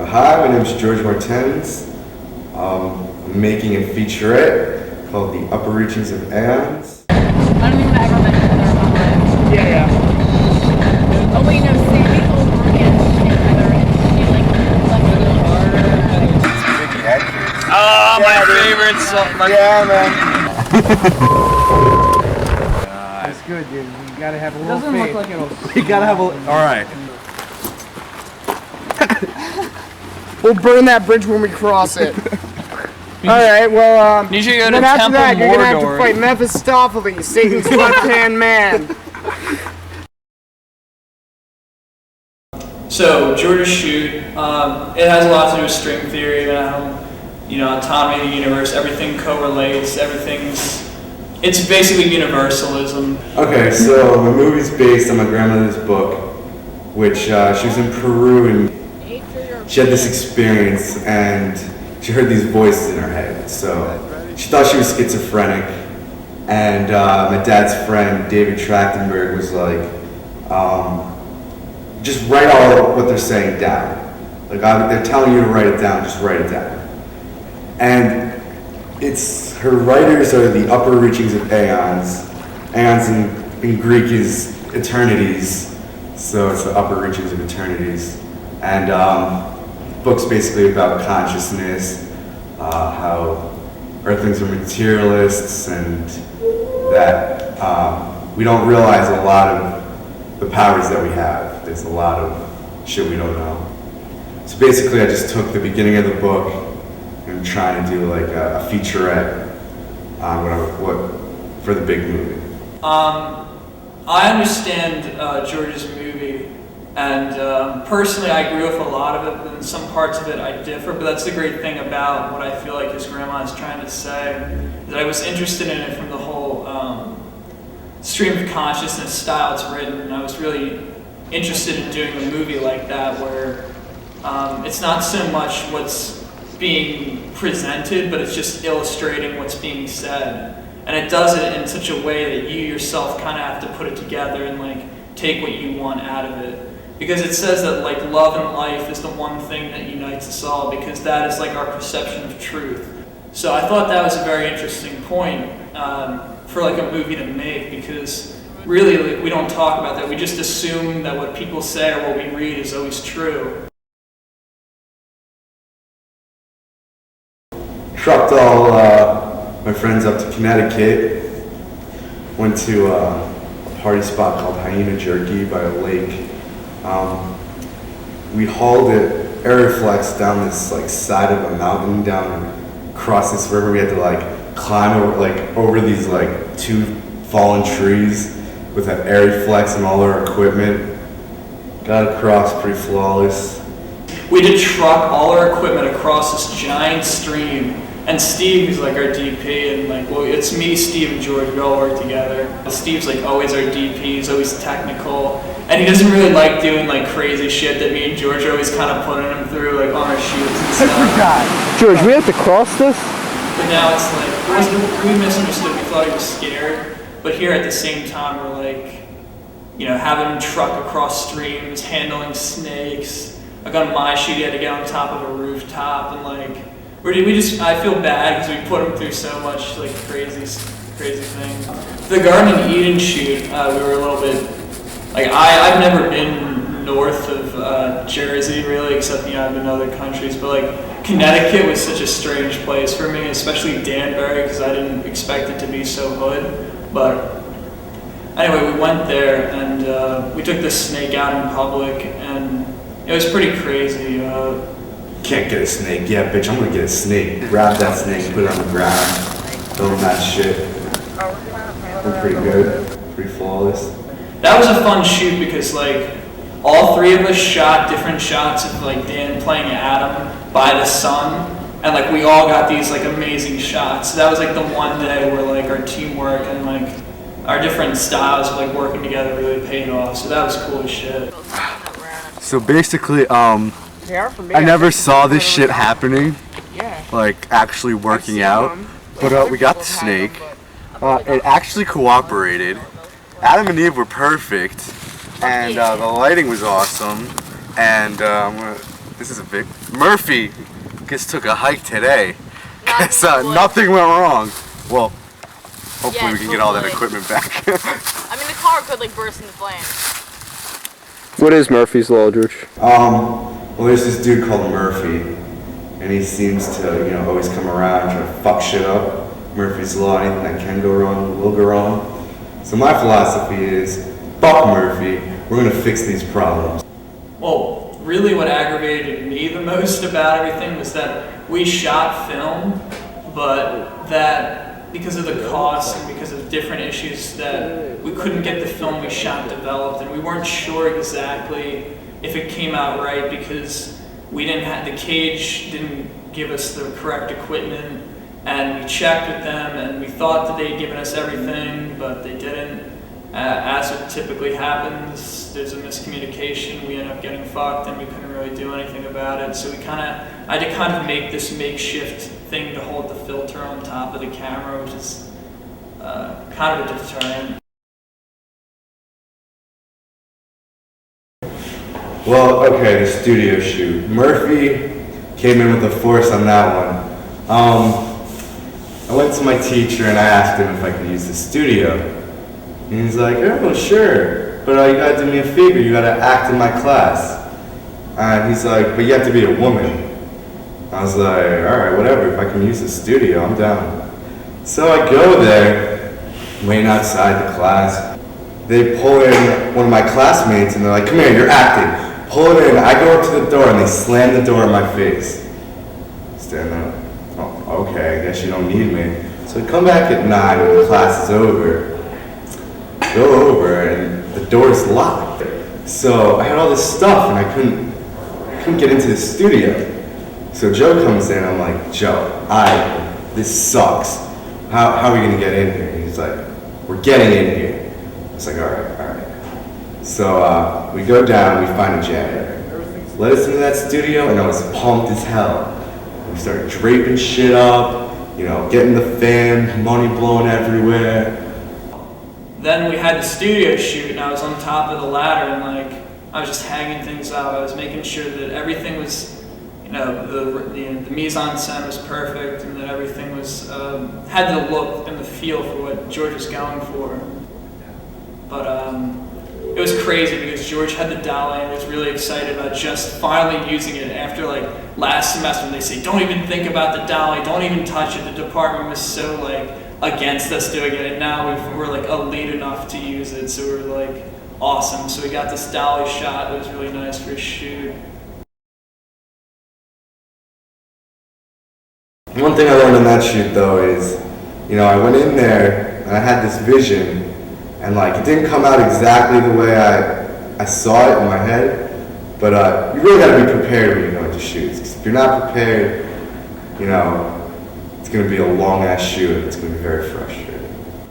Hi, my name is George Martens. I'm making a featurette called The Upper Reachings of Aeons. I don't think I ever mentioned her in my life. Yeah. Oh wait, no, Sandy Holbrook and Heather and she like left a little harder. Vicky Edwards. Oh, my favorite song. Yeah, man. That's good, dude. You gotta have a little Doesn't faith. look like it'll. You gotta have a. All right. We'll burn that bridge when we cross it. All right. Well, You should go to then after Temple that, you're gonna have to Mordor. fight Mephistopheles, Satan's left-hand man. So George's shoot, it has a lot to do with string theory and how, autonomy of the universe, everything correlates, it's basically universalism. Okay, so the movie's based on my grandmother's book, which she was in Peru and she had this experience and she heard these voices in her head. So she thought she was schizophrenic. And my dad's friend, David Trachtenberg, was like, just write all what they're saying down. Like, they're telling you to write it down, just write it down. And her writers are the upper reachings of Aeons. Aeons in Greek is eternities, so it's the upper reachings of eternities. And book's basically about consciousness, how Earthlings are materialists, and that we don't realize a lot of the powers that we have. There's a lot of shit we don't know. So basically I just took the beginning of the book and trying to do like a featurette for the big movie. I understand George's movie, and personally I agree with a lot of it, but in some parts of it I differ, but that's the great thing about what I feel like his grandma is trying to say, that I was interested in it from the whole stream of consciousness style it's written, and I was really interested in doing a movie like that where it's not so much what's being presented, but it's just illustrating what's being said. And it does it in such a way that you yourself kind of have to put it together and like take what you want out of it. Because it says that like love and life is the one thing that unites us all, because that is like our perception of truth. So I thought that was a very interesting point for like a movie to make, because really like, we don't talk about that. We just assume that what people say or what we read is always true. Trucked all my friends up to Connecticut, went to a party spot called Hyena Jerky by a lake. We hauled it Airflex down this like side of a mountain, down across this river. We had to like climb over these like 2 fallen trees with that Airflex and all our equipment. Got across pretty flawless. We did truck all our equipment across this giant stream. And Steve, who's like our DP, and like, well, it's me, Steve, and George, we all work together. Steve's like always our DP, he's always technical, and he doesn't really like doing like crazy shit that me and George are always kind of putting him through, like on our shoots and stuff. I forgot. George, we have to cross this? But now it's like, we misunderstood, we thought he was scared, but here at the same time we're like, having him truck across streams, handling snakes. Like on my shoot, he had to get on top of a rooftop, and like, I feel bad because we put him through so much like crazy things. The Garden of Eden shoot, we were a little bit, like I've never been north of Jersey really, except I've been in other countries, but like Connecticut was such a strange place for me, especially Danbury, because I didn't expect it to be so hood. But anyway, we went there and we took this snake out in public, and it was pretty crazy. Can't get a snake. Yeah, bitch, I'm gonna get a snake. Grab that snake, put it on the ground, film that shit. I'm pretty good, pretty flawless. That was a fun shoot because like all 3 of us shot different shots of like Dan playing Adam by the sun, and like we all got these like amazing shots. So that was like the one day where like our teamwork and like our different styles of like working together really paid off. So that was cool as shit. So basically, I never saw this shit happening, like actually working out, but we got the snake. It actually cooperated. Adam and Eve were perfect, and the lighting was awesome, and this is a big Murphy just took a hike today. Cause Nothing nothing went wrong. Well, hopefully Yeah, we can get all that hopefully. equipment back. I mean, the car could like burst into flames. What is Murphy's Law, George? Well, there's this dude called Murphy, and he seems to, always come around trying to fuck shit up. Murphy's Law, anything that can go wrong will go wrong. So my philosophy is, fuck Murphy, we're gonna fix these problems. Well, really what aggravated me the most about everything was that we shot film, but that because of the cost and because of different issues that we couldn't get the film we shot developed, and we weren't sure exactly if it came out right because we didn't have, the cage didn't give us the correct equipment, and we checked with them and we thought that they'd given us everything, but they didn't. As it typically happens, there's a miscommunication, we end up getting fucked and we couldn't really do anything about it. So I had to kind of make this makeshift thing to hold the filter on top of the camera, which is kind of a deterrent. Well, okay, the studio shoot. Murphy came in with the force on that one. I went to my teacher and I asked him if I could use the studio. And he's like, oh, sure, but you gotta do me a favor, you gotta act in my class. And he's like, but you have to be a woman. I was like, alright, whatever, if I can use the studio, I'm down. So I go there, waiting outside the class. They pull in one of my classmates and they're like, come here, you're acting. Pull it in, I go up to the door and they slam the door in my face. Stand there, oh, okay, I guess you don't need me. So I come back at 9 when the class is over. Go over and the door's locked. So I had all this stuff and I couldn't get into the studio. So Joe comes in, I'm like, Joe, this sucks. How are we gonna get in here? And he's like, we're getting in here. It's like, all right. So we go down, we find a janitor. Let us into that studio and I was pumped as hell. We started draping shit up, getting the fan, money blowing everywhere. Then we had the studio shoot and I was on top of the ladder and I was just hanging things up. I was making sure that everything was, the mise-en-scène was perfect and that everything was, had the look and the feel for what George was going for. But it was crazy because George had the dolly and was really excited about just finally using it after last semester when they say, don't even think about the dolly, don't even touch it. The department was so against us doing it, and now we're elite enough to use it, so we're awesome. So we got this dolly shot. It was really nice for a shoot. One thing I learned on that shoot though is, I went in there and I had this vision, and it didn't come out exactly the way I saw it in my head, but you really got to be prepared when you go into shoots. 'Cause if you're not prepared, it's going to be a long-ass shoot, and it's going to be very frustrating.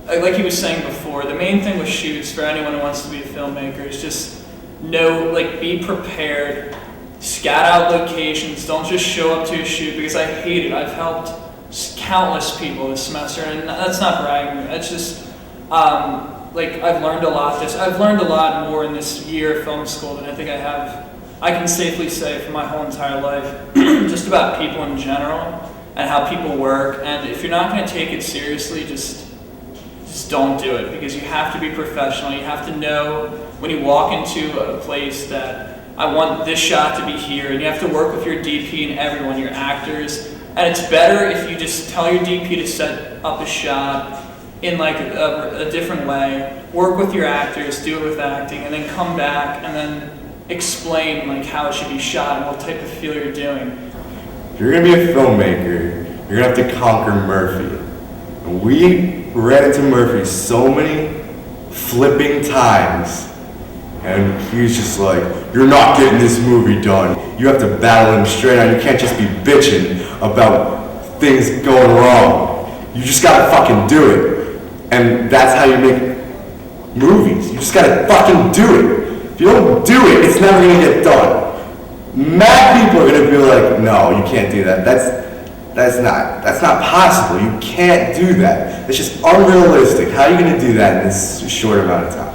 Like he was saying before, the main thing with shoots for anyone who wants to be a filmmaker is just be prepared, scout out locations, don't just show up to a shoot, because I hate it. I've helped countless people this semester, and that's not bragging, that's just, I've learned a lot I've learned a lot more in this year of film school than I think I can safely say for my whole entire life, just about people in general. And how people work, and if you're not going to take it seriously, just don't do it, because you have to be professional. You have to know when you walk into a place that I want this shot to be here, and you have to work with your DP and everyone, your actors, and it's better if you just tell your DP to set up a shot in a different way, work with your actors, do it with acting, and then come back and then explain how it should be shot and what type of feel you're doing. If you're gonna be a filmmaker, you're gonna have to conquer Murphy. And we ran into Murphy so many flipping times, and he was just like, you're not getting this movie done. You have to battle him straight on. You can't just be bitching about things going wrong. You just gotta fucking do it. And that's how you make movies. You just gotta fucking do it. If you don't do it, it's never gonna get done. Mad people are gonna be like, no, you can't do that. That's not possible. You can't do that. It's just unrealistic. How are you gonna do that in this short amount of time?